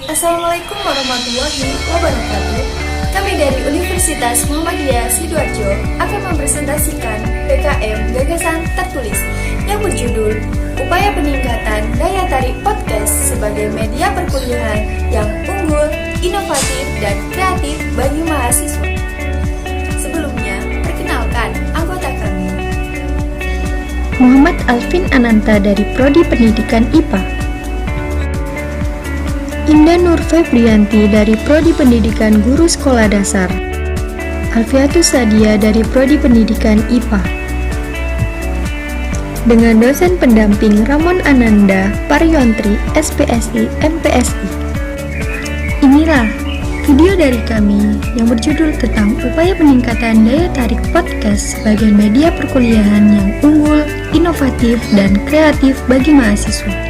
Assalamualaikum warahmatullahi wabarakatuh. Kami dari Universitas Muhammadiyah Sidoarjo akan mempresentasikan PKM Gagasan Tertulis yang berjudul Upaya Peningkatan Daya Tarik Podcast sebagai media perkuliahan yang unggul, inovatif, dan kreatif bagi mahasiswa. Sebelumnya, perkenalkan anggota kami. Muhammad Alvin Ananta dari Prodi Pendidikan IPA. Indah Nur Febrianti dari Prodi Pendidikan Guru Sekolah Dasar. Alfiatus Sadia dari Prodi Pendidikan IPA. Dengan dosen pendamping Ramon Ananda Paryontri, SPSI, MPSI. Inilah video dari kami yang berjudul tentang upaya peningkatan daya tarik podcast sebagai media perkuliahan yang unggul, inovatif, dan kreatif bagi mahasiswa.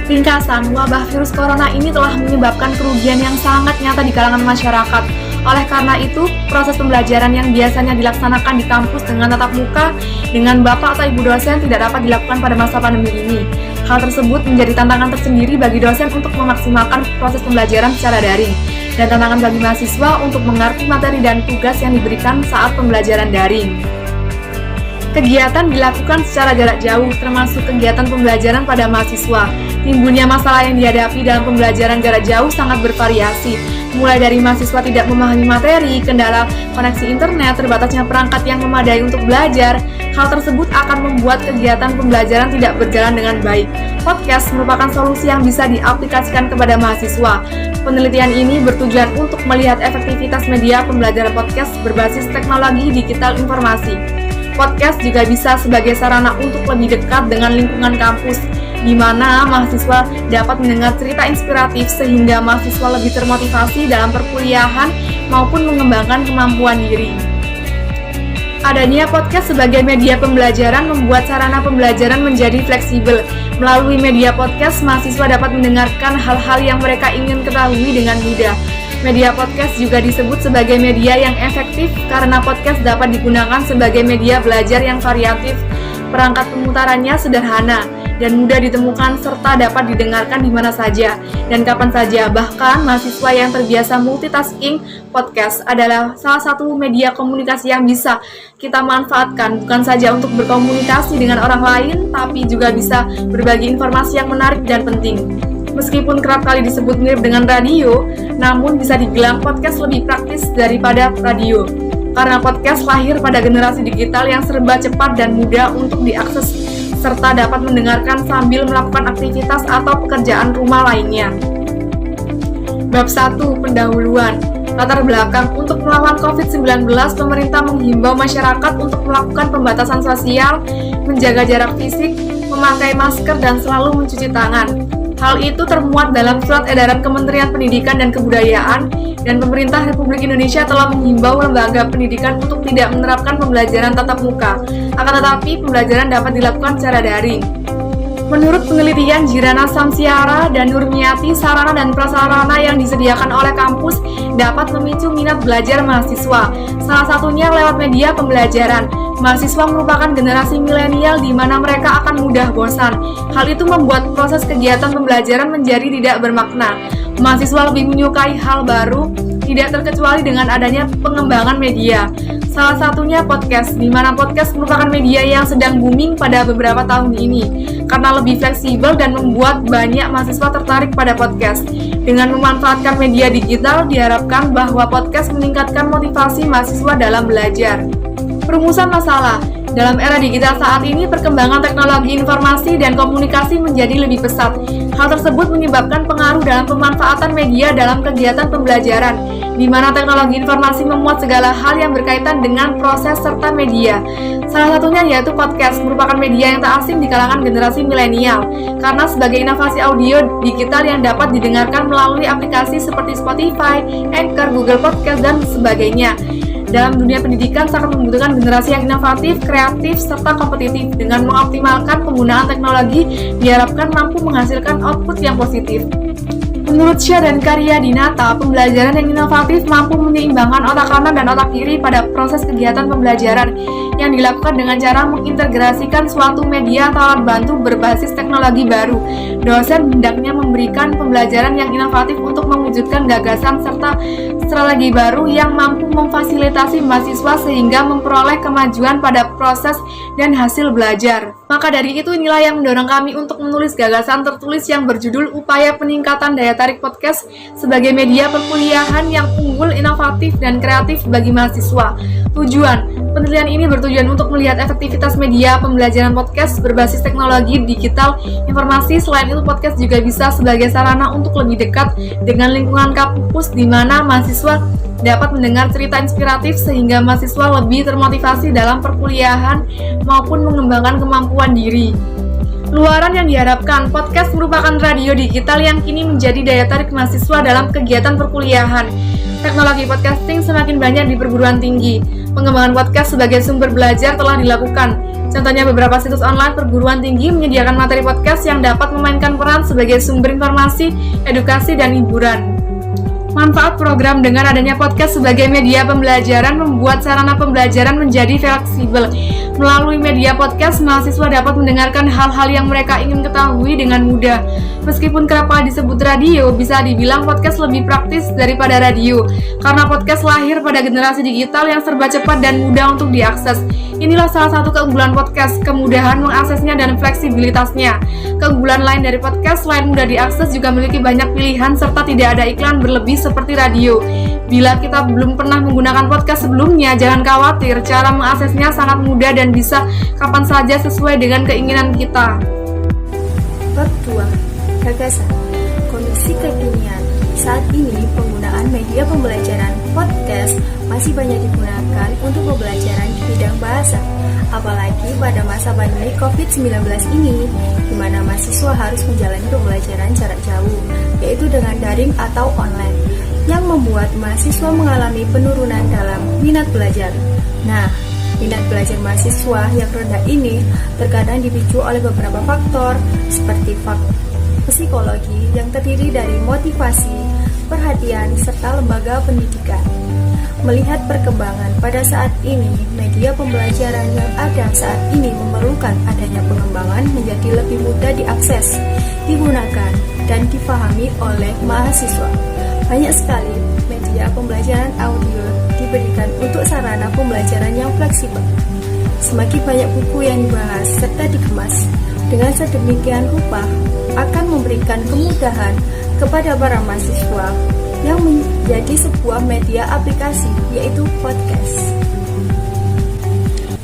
Ringkasan, wabah virus corona ini telah menyebabkan kerugian yang sangat nyata di kalangan masyarakat. Oleh karena itu, proses pembelajaran yang biasanya dilaksanakan di kampus dengan tatap muka dengan bapak atau ibu dosen tidak dapat dilakukan pada masa pandemi ini. Hal tersebut menjadi tantangan tersendiri bagi dosen untuk memaksimalkan proses pembelajaran secara daring, dan tantangan bagi mahasiswa untuk mengerti materi dan tugas yang diberikan saat pembelajaran daring. Kegiatan dilakukan secara jarak jauh, termasuk kegiatan pembelajaran pada mahasiswa. Timbulnya masalah yang dihadapi dalam pembelajaran jarak jauh sangat bervariasi, mulai dari mahasiswa tidak memahami materi, kendala koneksi internet, terbatasnya perangkat yang memadai untuk belajar. Hal tersebut akan membuat kegiatan pembelajaran tidak berjalan dengan baik. Podcast merupakan solusi yang bisa diaplikasikan kepada mahasiswa. Penelitian ini bertujuan untuk melihat efektivitas media pembelajaran podcast berbasis teknologi digital informasi. Podcast juga bisa sebagai sarana untuk lebih dekat dengan lingkungan kampus, di mana mahasiswa dapat mendengar cerita inspiratif sehingga mahasiswa lebih termotivasi dalam perkuliahan maupun mengembangkan kemampuan diri. Adanya podcast sebagai media pembelajaran membuat sarana pembelajaran menjadi fleksibel. Melalui media podcast, mahasiswa dapat mendengarkan hal-hal yang mereka ingin ketahui dengan mudah. Media podcast juga disebut sebagai media yang efektif karena podcast dapat digunakan sebagai media belajar yang variatif. Perangkat pemutarannya sederhana dan mudah ditemukan serta dapat didengarkan di mana saja dan kapan saja. Bahkan mahasiswa yang terbiasa multitasking, podcast adalah salah satu media komunikasi yang bisa kita manfaatkan bukan saja untuk berkomunikasi dengan orang lain, tapi juga bisa berbagi informasi yang menarik dan penting. Meskipun kerap kali disebut mirip dengan radio, namun bisa dibilang podcast lebih praktis daripada radio. Karena podcast lahir pada generasi digital yang serba cepat dan mudah untuk diakses, serta dapat mendengarkan sambil melakukan aktivitas atau pekerjaan rumah lainnya. Bab 1. Pendahuluan. Latar belakang. Untuk melawan COVID-19, pemerintah menghimbau masyarakat untuk melakukan pembatasan sosial, menjaga jarak fisik, memakai masker, dan selalu mencuci tangan. Hal itu termuat dalam Surat Edaran Kementerian Pendidikan dan Kebudayaan, dan pemerintah Republik Indonesia telah menghimbau lembaga pendidikan untuk tidak menerapkan pembelajaran tatap muka. Akan tetapi, pembelajaran dapat dilakukan secara daring. Menurut penelitian Jirana Samsiara dan Nurmiati, sarana dan prasarana yang disediakan oleh kampus dapat memicu minat belajar mahasiswa. Salah satunya lewat media pembelajaran. Mahasiswa merupakan generasi milenial di mana mereka akan mudah bosan. Hal itu membuat proses kegiatan pembelajaran menjadi tidak bermakna. Mahasiswa lebih menyukai hal baru, tidak terkecuali dengan adanya pengembangan media. Salah satunya podcast, di mana podcast merupakan media yang sedang booming pada beberapa tahun ini karena lebih fleksibel dan membuat banyak mahasiswa tertarik pada podcast. Dengan memanfaatkan media digital, diharapkan bahwa podcast meningkatkan motivasi mahasiswa dalam belajar. Perumusan masalah. Dalam era digital saat ini, perkembangan teknologi informasi dan komunikasi menjadi lebih pesat. Hal tersebut menyebabkan pengaruh dalam pemanfaatan media dalam kegiatan pembelajaran, di mana teknologi informasi memuat segala hal yang berkaitan dengan proses serta media. Salah satunya yaitu podcast, merupakan media yang tak asing di kalangan generasi milenial, karena sebagai inovasi audio digital yang dapat didengarkan melalui aplikasi seperti Spotify, Anchor, Google Podcast, dan sebagainya. Dalam dunia pendidikan sangat membutuhkan generasi yang inovatif, kreatif, serta kompetitif. Dengan mengoptimalkan penggunaan teknologi, diharapkan mampu menghasilkan output yang positif. Menurut Syah dan Karyadinata, pembelajaran yang inovatif mampu menyeimbangkan otak kanan dan otak kiri pada proses kegiatan pembelajaran yang dilakukan dengan cara mengintegrasikan suatu media atau alat bantu berbasis teknologi baru. Dosen hendaknya memberikan pembelajaran yang inovatif untuk mewujudkan gagasan serta strategi baru yang mampu memfasilitasi mahasiswa sehingga memperoleh kemajuan pada proses dan hasil belajar. Maka dari itu inilah yang mendorong kami untuk menulis gagasan tertulis yang berjudul Upaya Peningkatan Daya Tarik Podcast sebagai media perkuliahan yang unggul, inovatif, dan kreatif bagi mahasiswa. Tujuan penelitian ini bertujuan untuk melihat efektivitas media pembelajaran podcast berbasis teknologi digital informasi. Selain itu, podcast juga bisa sebagai sarana untuk lebih dekat dengan lingkungan kampus di mana mahasiswa dapat mendengar cerita inspiratif sehingga mahasiswa lebih termotivasi dalam perkuliahan maupun mengembangkan kemampuan diri. Luaran yang diharapkan, podcast merupakan radio digital yang kini menjadi daya tarik mahasiswa dalam kegiatan perkuliahan. Teknologi podcasting semakin banyak di perguruan tinggi. Pengembangan podcast sebagai sumber belajar telah dilakukan. Contohnya beberapa situs online perguruan tinggi menyediakan materi podcast yang dapat memainkan peran sebagai sumber informasi, edukasi, dan hiburan. Manfaat program dengan adanya podcast sebagai media pembelajaran membuat sarana pembelajaran menjadi fleksibel. Melalui media podcast, mahasiswa dapat mendengarkan hal-hal yang mereka ingin ketahui dengan mudah. Meskipun kerap kali disebut radio, bisa dibilang podcast lebih praktis daripada radio. Karena podcast lahir pada generasi digital yang serba cepat dan mudah untuk diakses. Inilah salah satu keunggulan podcast, kemudahan mengaksesnya dan fleksibilitasnya. Keunggulan lain dari podcast selain mudah diakses juga memiliki banyak pilihan serta tidak ada iklan berlebih seperti radio. Bila kita belum pernah menggunakan podcast sebelumnya, jangan khawatir, cara mengaksesnya sangat mudah dan bisa kapan saja sesuai dengan keinginan kita. Bab 2. Gagasan. Kondisi kekinian. Saat ini penggunaan media pembelajaran podcast masih banyak digunakan untuk pembelajaran di bidang bahasa. Apalagi pada masa pandemi COVID-19 ini, di mana mahasiswa harus menjalani pembelajaran jarak jauh, yaitu dengan daring atau online, yang membuat mahasiswa mengalami penurunan dalam minat belajar. Nah, minat belajar mahasiswa yang rendah ini terkadang dipicu oleh beberapa faktor, seperti faktor psikologi yang terdiri dari motivasi, perhatian, serta lembaga pendidikan. Melihat perkembangan pada saat ini, media pembelajaran yang ada saat ini memerlukan adanya pengembangan menjadi lebih mudah diakses, digunakan, dan difahami oleh mahasiswa. Banyak sekali media pembelajaran audio diberikan untuk sarana pembelajaran yang fleksibel. Semakin banyak buku yang dibahas serta dikemas dengan sedemikian rupa akan memberikan kemudahan kepada para mahasiswa yang menjadi sebuah media aplikasi, yaitu podcast.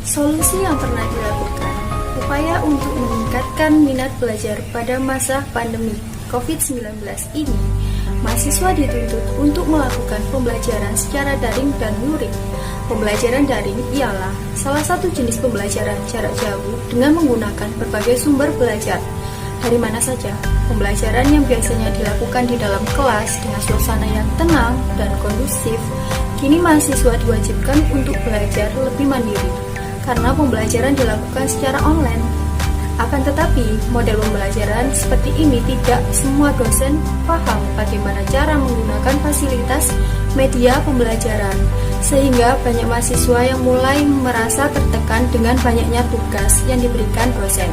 Solusi yang pernah dilakukan, upaya untuk meningkatkan minat belajar pada masa pandemi COVID-19 ini, mahasiswa dituntut untuk melakukan pembelajaran secara daring dan luring. Pembelajaran daring ialah salah satu jenis pembelajaran jarak jauh dengan menggunakan berbagai sumber belajar. Dari mana saja, pembelajaran yang biasanya dilakukan di dalam kelas dengan suasana yang tenang dan kondusif, kini mahasiswa diwajibkan untuk belajar lebih mandiri, karena pembelajaran dilakukan secara online. Akan tetapi, model pembelajaran seperti ini tidak semua dosen paham bagaimana cara menggunakan fasilitas media pembelajaran, sehingga banyak mahasiswa yang mulai merasa tertekan dengan banyaknya tugas yang diberikan dosen.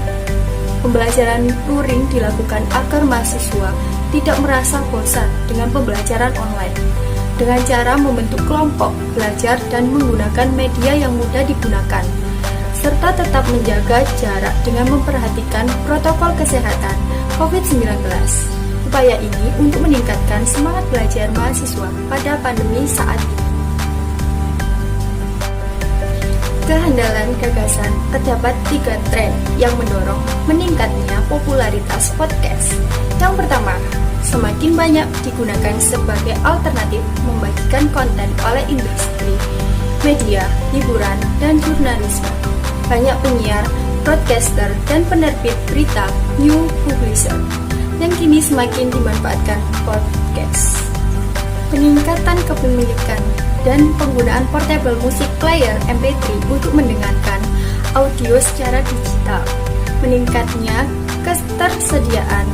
Pembelajaran luring dilakukan agar mahasiswa tidak merasa bosan dengan pembelajaran online, dengan cara membentuk kelompok belajar dan menggunakan media yang mudah digunakan, serta tetap menjaga jarak dengan memperhatikan protokol kesehatan COVID-19. Upaya ini untuk meningkatkan semangat belajar mahasiswa pada pandemi saat ini. Kehandalan gagasan, terdapat 3 tren yang mendorong meningkatnya popularitas podcast. Yang pertama, semakin banyak digunakan sebagai alternatif membagikan konten oleh industri, media, hiburan, dan jurnalisme. Banyak penyiar, broadcaster, dan penerbit berita, new publisher, yang kini semakin dimanfaatkan podcast. Peningkatan kepemilikan dan penggunaan portable music player MP3 untuk mendengarkan audio secara digital. Meningkatnya ketersediaan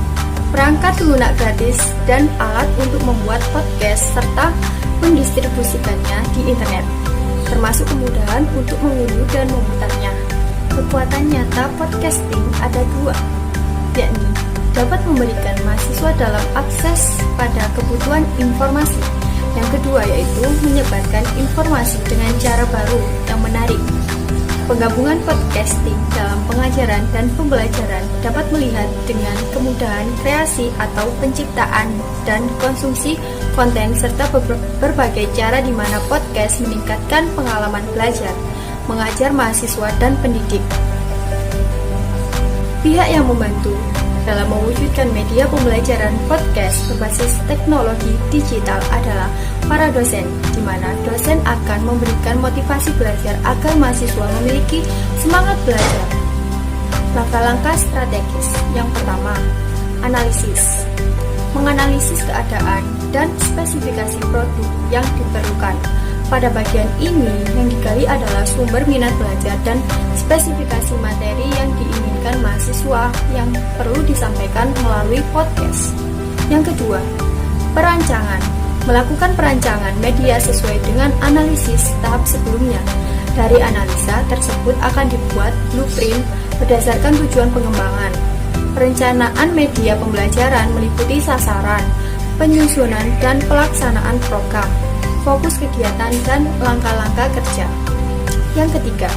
perangkat lunak gratis, dan alat untuk membuat podcast serta mendistribusikannya di internet, termasuk kemudahan untuk mengunduh dan memutarnya. Kekuatan nyata podcasting ada dua, yakni dapat memberikan mahasiswa dalam akses pada kebutuhan informasi. Yang kedua yaitu menyebarkan informasi dengan cara baru yang menarik. Penggabungan podcasting dalam pengajaran dan pembelajaran dapat melihat dengan kemudahan kreasi atau penciptaan dan konsumsi konten serta berbagai cara di mana podcast meningkatkan pengalaman belajar, mengajar mahasiswa dan pendidik. Pihak yang membantu dalam mewujudkan media pembelajaran podcast berbasis teknologi digital adalah para dosen, di mana dosen akan memberikan motivasi belajar agar mahasiswa memiliki semangat belajar. Langkah-langkah strategis. Yang pertama, analisis. Menganalisis keadaan dan spesifikasi produk yang diperlukan. Pada bagian ini, yang digali adalah sumber minat belajar dan spesifikasi materi yang diinginkan mahasiswa yang perlu disampaikan melalui podcast. Yang kedua, perancangan. Melakukan perancangan media sesuai dengan analisis tahap sebelumnya. Dari analisa tersebut akan dibuat blueprint berdasarkan tujuan pengembangan. Perencanaan media pembelajaran meliputi sasaran, penyusunan, dan pelaksanaan program, fokus kegiatan, dan langkah-langkah kerja. Yang ketiga,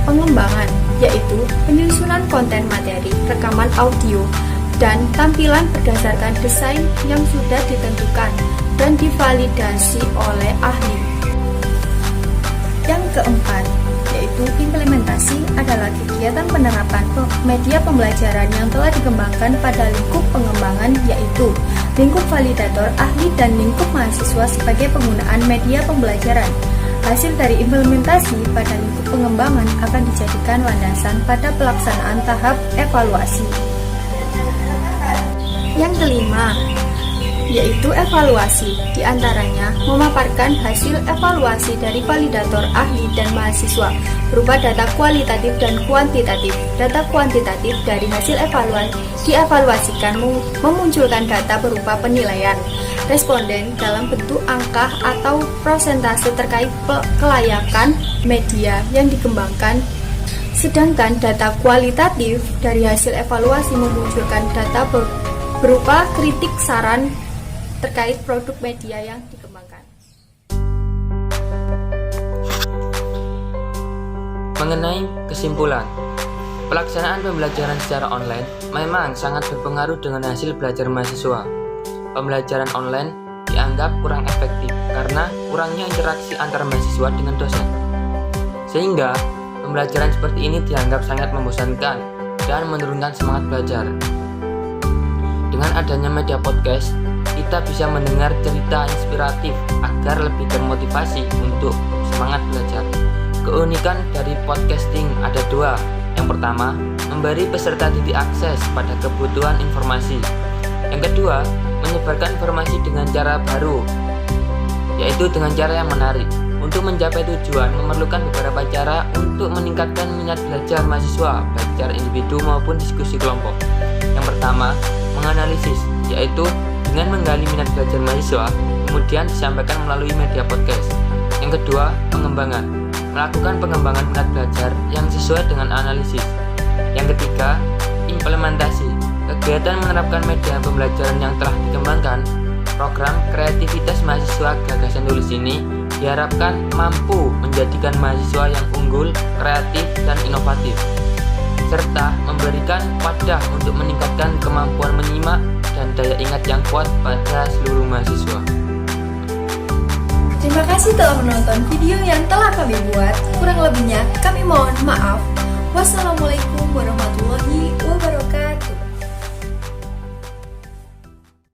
pengembangan, yaitu penyusunan konten materi, rekaman audio, dan tampilan berdasarkan desain yang sudah ditentukan dan divalidasi oleh ahli. Yang keempat, yaitu implementasi adalah kegiatan penerapan media pembelajaran yang telah dikembangkan pada lingkup pengembangan, yaitu lingkup validator, ahli, dan lingkup mahasiswa sebagai penggunaan media pembelajaran. Hasil dari implementasi pada lingkup pengembangan akan dijadikan landasan pada pelaksanaan tahap evaluasi. Yang kelima, yaitu evaluasi, diantaranya memaparkan hasil evaluasi dari validator, ahli, dan mahasiswa berupa data kualitatif dan kuantitatif. Data kuantitatif dari hasil evaluasi dievaluasikan memunculkan data berupa penilaian responden dalam bentuk angka atau prosentase terkait kelayakan media yang dikembangkan. Sedangkan data kualitatif dari hasil evaluasi memunculkan data berupa kritik saran terkait produk media yang dikembangkan. Mengenai kesimpulan, pelaksanaan pembelajaran secara online memang sangat berpengaruh dengan hasil belajar mahasiswa. Pembelajaran online dianggap kurang efektif karena kurangnya interaksi antara mahasiswa dengan dosen. Sehingga, pembelajaran seperti ini dianggap sangat membosankan dan menurunkan semangat belajar. Dengan adanya media podcast, kita bisa mendengar cerita inspiratif agar lebih termotivasi untuk semangat belajar. Keunikan dari podcasting ada dua. Yang pertama, memberi peserta didik akses pada kebutuhan informasi. Yang kedua, menyebarkan informasi dengan cara baru, yaitu dengan cara yang menarik. Untuk mencapai tujuan, memerlukan beberapa cara untuk meningkatkan minat belajar mahasiswa, baik secara individu maupun diskusi kelompok. Yang pertama, menganalisis, yaitu dengan menggali minat belajar mahasiswa, kemudian disampaikan melalui media podcast. Yang kedua, pengembangan, melakukan pengembangan minat belajar yang sesuai dengan analisis. Yang ketiga, implementasi, kegiatan menerapkan media pembelajaran yang telah dikembangkan. Program kreativitas mahasiswa gagasan tulis ini diharapkan mampu menjadikan mahasiswa yang unggul, kreatif, dan inovatif, serta memberikan wadah untuk meningkatkan kemampuan menyimak dan daya ingat yang kuat pada seluruh mahasiswa. Terima kasih telah menonton video yang telah kami buat. Kurang lebihnya kami mohon maaf. Wassalamualaikum warahmatullahi wabarakatuh.